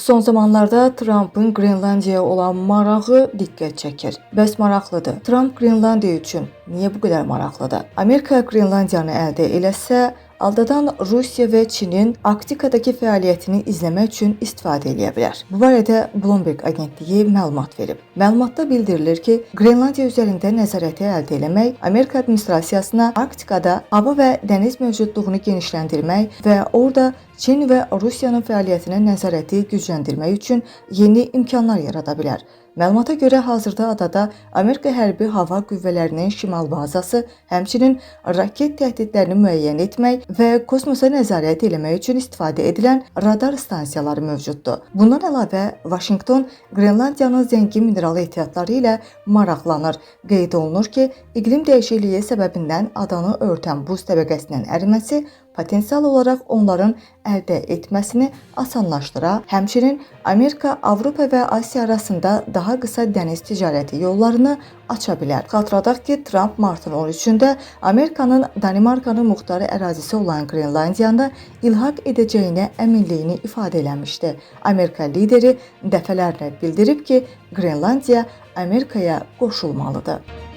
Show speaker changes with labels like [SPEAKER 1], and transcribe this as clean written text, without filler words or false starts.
[SPEAKER 1] Son zamanlarda Trump'ın Qrenlandiyaya olan marağı diqqət çəkir. Bəs maraqlıdır. Trump Qrenlandiya üçün niyə bu qədər maraqlıdır? Amerika Qrenlandiyanı əldə eləsə, aldadan Rusiya və Çinin Arktikadakı fəaliyyətini izləmək üçün istifadə edə bilər. Bu barədə Bloomberg agentliyi məlumat verib. Məlumatda bildirilir ki, Qrenlandiya üzərində nəzarəti əldə etmək Amerika administrasiyasına Arktikada hava və dəniz mövcudluğunu genişləndirmək və orada Çin və Rusiyanın fəaliyyətinə nəzarəti gücləndirmək üçün yeni imkanlar yarada bilər. Məlumata görə hazırda adada Amerika Hərbi Hava Qüvvələrinin şimal bazası, həmçinin raket təhdidlərini müəyyən etmək və kosmosa nəzarət etmək üçün istifadə edilən radar stansiyaları mövcuddur. Bundan əlavə, Vaşinqton Qrenlandiyanın zəngin mineral ehtiyatları ilə maraqlanır. Qeyd olunur ki, iqlim dəyişikliyi səbəbindən adanı örtən buz təbəqəsinin əriməsi potensial olaraq onların əldə etməsini asanlaşdıra, həmçinin Amerika, Avropa və Asiya arasında daha qısa dəniz ticarəti yollarını aça bilər. Xatırladaq ki, Trump martın 13-də Amerikanın Danimarkanın muxtarı ərazisi olan Qrenlandiyanı ilhaq edəcəyinə əminliyini ifadə eləmişdi. Amerika lideri dəfələrlə bildirib ki, Qrenlandiya Amerikaya qoşulmalıdır.